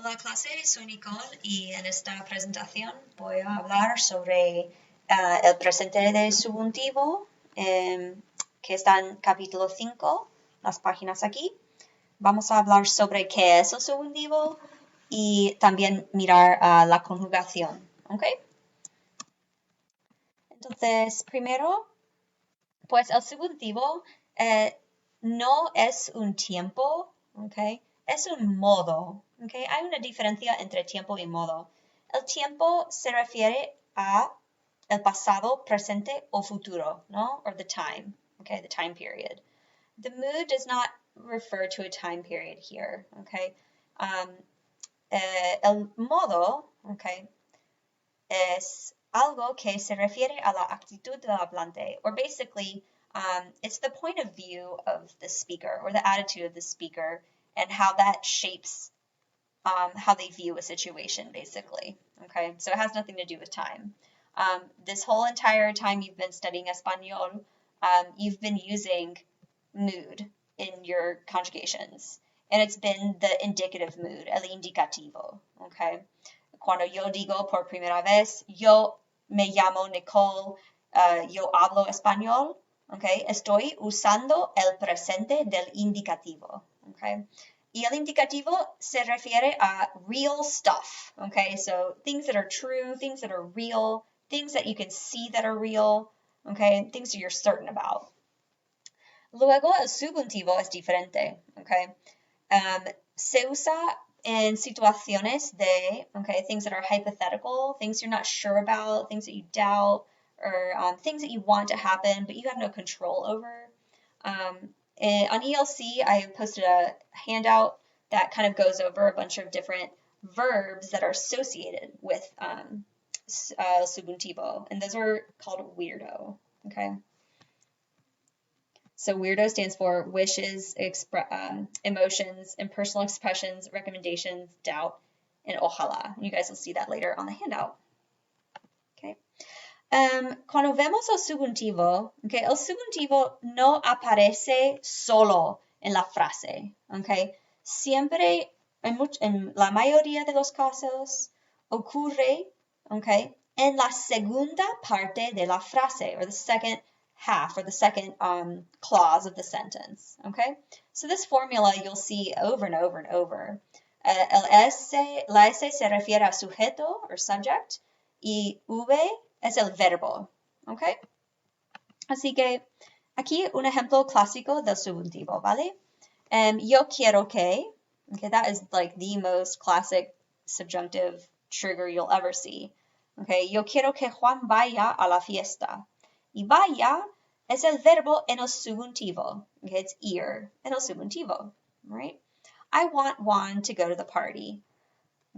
Hola clase, soy Nicole y en esta presentación voy a hablar sobre el presente de subjuntivo que está en capítulo 5, las páginas aquí. Vamos a hablar sobre qué es el subjuntivo y también mirar la conjugación, ¿ok? Entonces, primero, pues el subjuntivo no es un tiempo, ¿ok? Es un modo, ¿ok? Hay una diferencia entre tiempo y modo. El tiempo se refiere a el pasado, presente o futuro, ¿no? Or the time, okay? The time period. The mood does not refer to a time period here, okay? El modo, okay, es algo que se refiere a la actitud del hablante, or basically, it's the point of view of the speaker, or the attitude of the speaker, and how that shapes how they view a situation, basically. Okay, so it has nothing to do with time. This whole entire time you've been studying Espanol, you've been using mood in your conjugations, and it's been the indicative mood, el indicativo. Okay. Cuando yo digo por primera vez, yo me llamo Nicole, yo hablo español, okay, estoy usando el presente del indicativo, okay. Y el indicativo se refiere a real stuff, okay, so things that are true, things that are real, things that you can see that are real, okay, things that you're certain about. Luego, el subjuntivo es diferente, okay. Se usa in situaciones de, okay, things that are hypothetical, things you're not sure about, things that you doubt, or things that you want to happen, but you have no control over. On ELC, I posted a handout that kind of goes over a bunch of different verbs that are associated with subjuntivo, and those are called weirdo, okay? So weirdo stands for wishes, emotions, impersonal expressions, recommendations, doubt, and ojalá. You guys will see that later on the handout. Okay. Cuando vemos el subjuntivo, okay, el subjuntivo no aparece solo en la frase. Okay. Siempre, en la mayoría de los casos, ocurre, okay, en la segunda parte de la frase, or the second half, or the second clause of the sentence, okay? So this formula you'll see over and over and over. La S se refiere a sujeto, or subject, y V es el verbo, okay? Así que aquí un ejemplo clásico del subjuntivo, ¿vale? Yo quiero que, okay, that is like the most classic subjunctive trigger you'll ever see. Okay, yo quiero que Juan vaya a la fiesta. Y vaya es el verbo en el subjuntivo. Okay, it's ir en el subjuntivo, right? I want Juan to go to the party.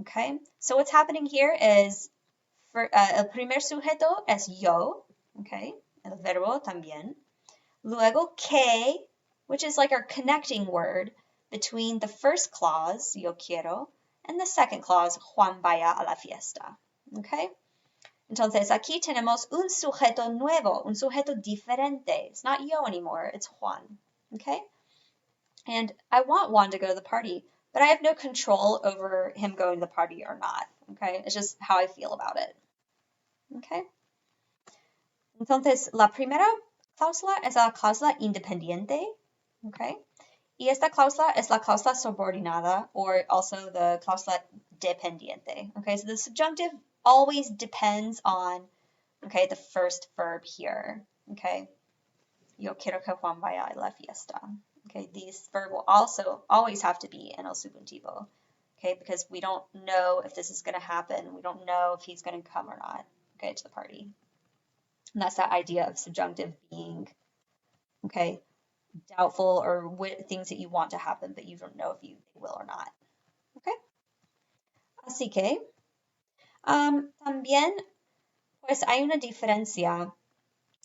Okay, so what's happening here is el primer sujeto es yo, okay, el verbo también. Luego que, which is like our connecting word between the first clause, yo quiero, and the second clause, Juan vaya a la fiesta. Okay? Entonces, aquí tenemos un sujeto nuevo, un sujeto diferente. It's not yo anymore, it's Juan. Okay? And I want Juan to go to the party, but I have no control over him going to the party or not. Okay? It's just how I feel about it. Okay? Entonces, la primera cláusula es la cláusula independiente. Okay? Y esta cláusula es la cláusula subordinada, or also the cláusula dependiente. Okay, so the subjunctive always depends on, okay, the first verb here. Okay, yo quiero que Juan vaya a la fiesta. Okay, this verb will also always have to be in el subjuntivo. Okay, because we don't know if this is going to happen. We don't know if he's going to come or not, okay, to the party. And that's that idea of subjunctive being, okay, doubtful or things that you want to happen, but you don't know if you will or not. Okay? Así que, también, pues hay una diferencia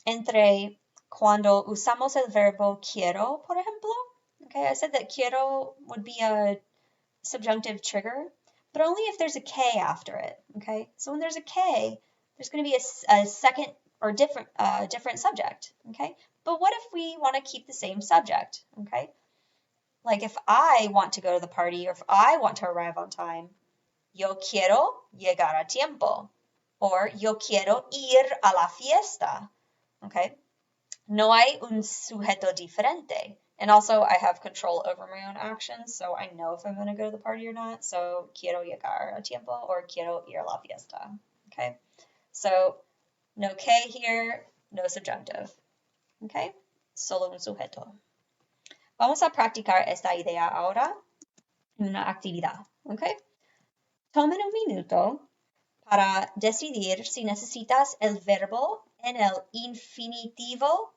entre cuando usamos el verbo quiero, por ejemplo. Okay, I said that quiero would be a subjunctive trigger, but only if there's a K after it. Okay? So when there's a K, there's going to be a second or different subject. Okay? But what if we want to keep the same subject, okay? Like if I want to go to the party or if I want to arrive on time, Yo quiero llegar a tiempo. Or yo quiero ir a la fiesta. Okay? No hay un sujeto diferente. And also, I have control over my own actions, so I know if I'm going to go to the party or not. So, quiero llegar a tiempo or quiero ir a la fiesta. Okay? So, no que here, no subjunctive. Okay? Solo un sujeto. Vamos a practicar esta idea ahora en una actividad. Okay? Tomen un minuto para decidir si necesitas el verbo en el infinitivo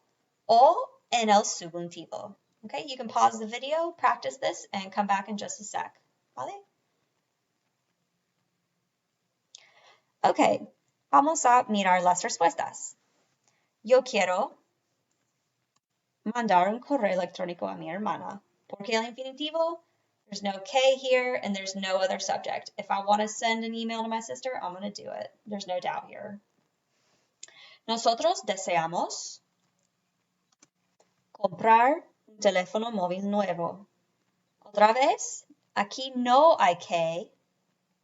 o en el subjuntivo. Okay, you can pause the video, practice this, and come back in just a sec. ¿Vale? Okay, vamos a mirar las respuestas. Yo quiero mandar un correo electrónico a mi hermana. Porque el infinitivo, there's no que here, and there's no other subject. If I want to send an email to my sister, I'm going to do it. There's no doubt here. Nosotros deseamos comprar un teléfono móvil nuevo. Otra vez, aquí no hay que,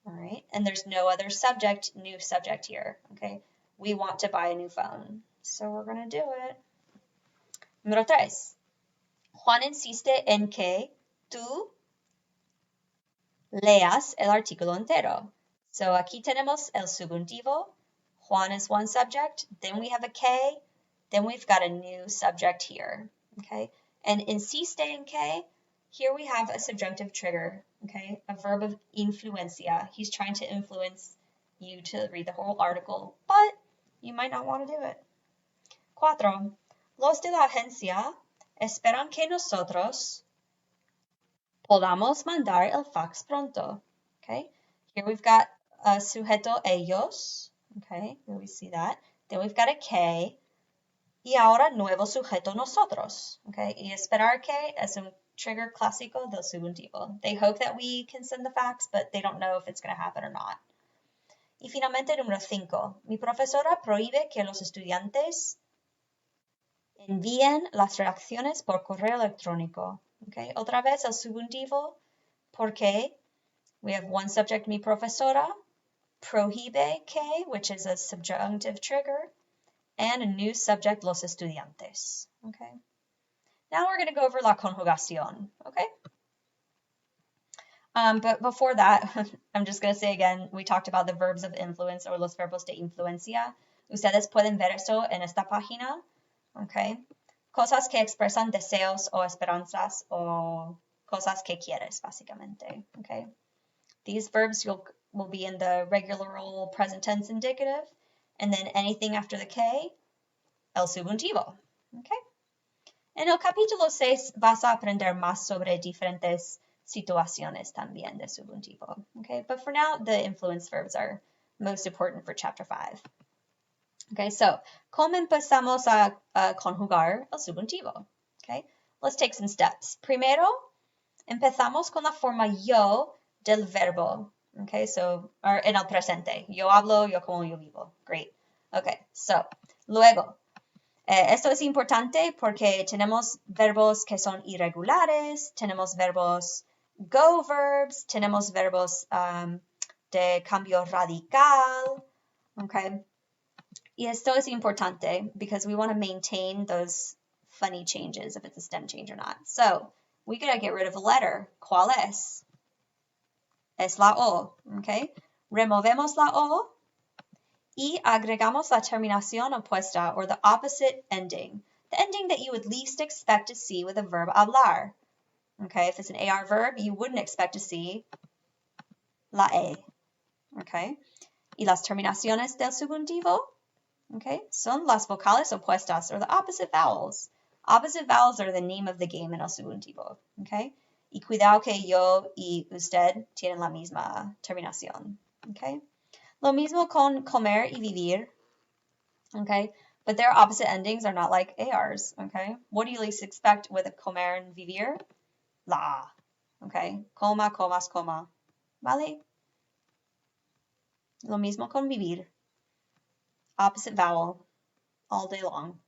all right, and there's no other subject, new subject here, okay? We want to buy a new phone, so we're going to do it. Número 3. Juan insiste en que tú leas el artículo entero. So aquí tenemos el subjuntivo. Juan is one subject. Then we have a que. Then we've got a new subject here. Okay? And insiste en que, here we have a subjunctive trigger. Okay? A verb of influencia. He's trying to influence you to read the whole article, but you might not want to do it. 4. Los de la agencia esperan que nosotros podamos mandar el fax pronto. Okay? Here we've got a sujeto ellos. Okay? Here we see that. Then we've got a que. Y ahora nuevo sujeto nosotros. Okay? Y esperar que es un trigger clásico del subjuntivo. They hope that we can send the fax, but they don't know if it's going to happen or not. Y finalmente, número 5. Mi profesora prohíbe que los estudiantes envíen las reacciones por correo electrónico. Okay? Otra vez el subjuntivo, porque we have one subject, mi profesora, prohíbe que, which is a subjunctive trigger, and a new subject, los estudiantes. Okay? Now we're going to go over la conjugación. Okay? But before that, I'm just going to say again, we talked about the verbs of influence or los verbos de influencia. Ustedes pueden ver eso en esta página. Okay? Cosas que expresan deseos o esperanzas o cosas que quieres, básicamente. Okay? These verbs will be in the regular old present tense indicative, and then anything after the que, el subjuntivo. Okay? En el capítulo 6 vas a aprender más sobre diferentes situaciones también de subjuntivo. Okay? But for now, the influence verbs are most important for chapter 5. Okay, so, ¿cómo empezamos a conjugar el subjuntivo? Okay, let's take some steps. Primero, empezamos con la forma yo del verbo. Okay, so, or en el presente. Yo hablo, yo como, yo vivo. Great. Okay, so, luego, esto es importante porque tenemos verbos que son irregulares, tenemos verbos go verbs, tenemos verbos de cambio radical. Okay. Y esto es importante because we want to maintain those funny changes if it's a stem change or not. So, we gotta get rid of a letter. ¿Cuál es? Es la O, okay? Removemos la O y agregamos la terminación opuesta or the opposite ending. The ending that you would least expect to see with a verb hablar. Okay, if it's an AR verb, you wouldn't expect to see la E. Okay? Y las terminaciones del subjuntivo, okay, son las vocales opuestas, or the opposite vowels. Opposite vowels are the name of the game en el subjuntivo, okay? Y cuidado que yo y usted tienen la misma terminación, okay? Lo mismo con comer y vivir, okay? But their opposite endings are not like ARs, okay? What do you least expect with a comer and vivir? La, okay? Coma, comas, coma, ¿vale? Lo mismo con vivir. Opposite vowel all day long.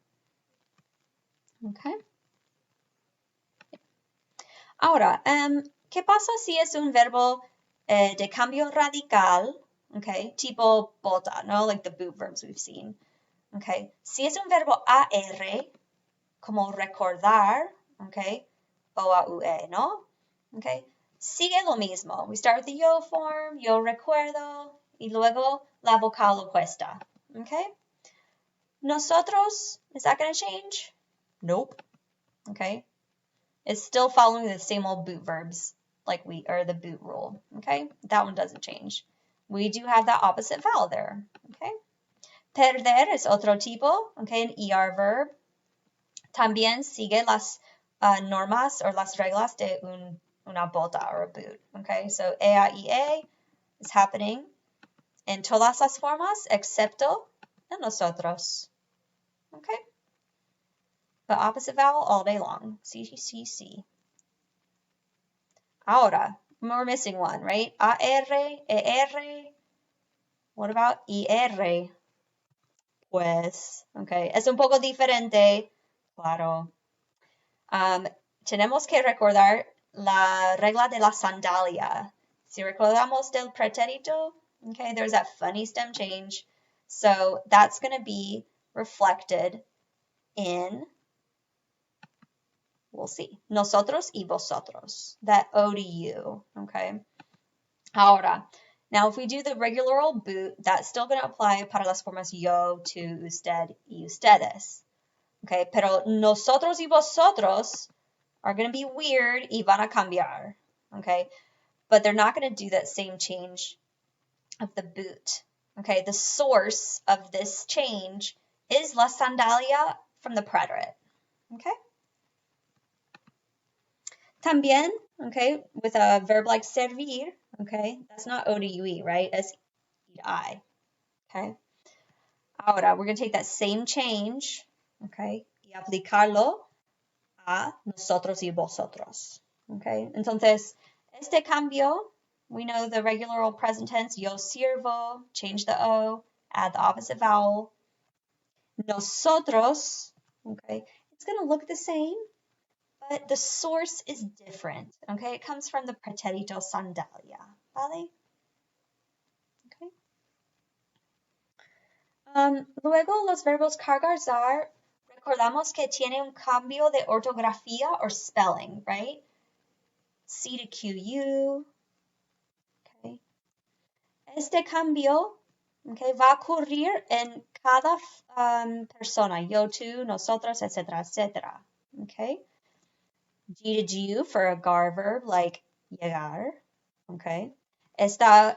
Okay. Ahora, ¿qué pasa si es un verbo de cambio radical, okay, tipo bota, ¿no? Like the boot verbs we've seen, okay. Si es un verbo AR, como recordar, okay, OAUE, ¿no? Okay. Sigue lo mismo. We start with the yo form, yo recuerdo, y luego la vocal opuesta, okay. Nosotros, is that going to change? Nope. Okay. It's still following the same old boot verbs, like or the boot rule. Okay. That one doesn't change. We do have that opposite vowel there. Okay. Perder es otro tipo. Okay. An ER verb. También sigue las normas or las reglas de una bota or a boot. Okay. So EA is happening in todas las formas excepto en nosotros. Okay. The opposite vowel all day long. C, C, C. Ahora, we're missing one, right? AR, ER. What about IR? Pues, okay. Es un poco diferente. Claro. Tenemos que recordar la regla de la sandalia. Si recordamos del pretérito, okay, there's that funny stem change. So that's going to be reflected in, we'll see, nosotros y vosotros, that O to you, okay? Ahora, now if we do the regular old boot, that's still going to apply para las formas yo, tú, usted, y ustedes, okay? Pero nosotros y vosotros are going to be weird y van a cambiar, okay? But they're not going to do that same change of the boot, okay? The source of this change is la sandalia from the preterite, okay? También, okay, with a verb like servir, okay, that's not O to UE, right? That's I, okay? Ahora, we're going to take that same change, okay, y aplicarlo a nosotros y vosotros, okay? Entonces, este cambio, we know the regular old present tense, yo sirvo, change the O, add the opposite vowel. Nosotros, okay, it's going to look the same, but the source is different, okay? It comes from the pretérito sandalia, ¿vale? Okay. Luego, los verbos cargar, recordamos que tiene un cambio de ortografía or spelling, right? C to QU, okay? Este cambio, okay, va a ocurrir en cada persona, yo, tú, nosotros, etcétera, etcétera, okay? G to GU for a gar verb like llegar, okay? Esta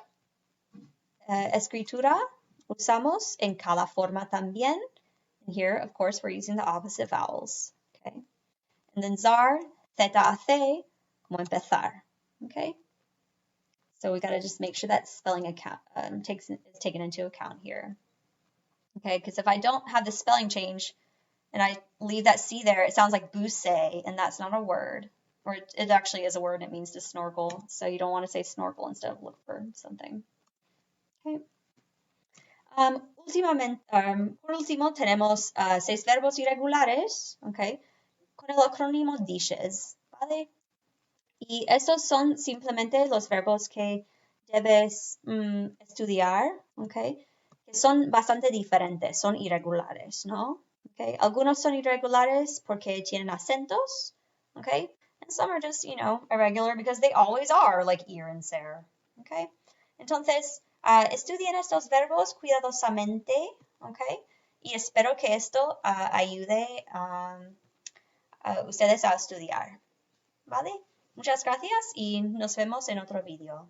escritura usamos en cada forma también. And here, of course, we're using the opposite vowels, okay? And then zar, ZAC, como empezar, okay? So we got to just make sure that spelling account is taken into account here, okay? Because if I don't have the spelling change, and I leave that C there, it sounds like bucee, and that's not a word. Or it actually is a word, and it means to snorkel. So you don't want to say snorkel instead of look for something. Okay. Por último, tenemos 6 verbos irregulares, okay, con el acrónimo DISHES, ¿vale? Y estos son simplemente los verbos que debes estudiar, okay, que son bastante diferentes, son irregulares, ¿no? Okay, algunos son irregulares porque tienen acentos, okay, and some are just, you know, irregular because they always are, like ir and ser, okay. Entonces, estudien estos verbos cuidadosamente, okay, y espero que esto ayude a ustedes a estudiar, ¿vale? Muchas gracias y nos vemos en otro video.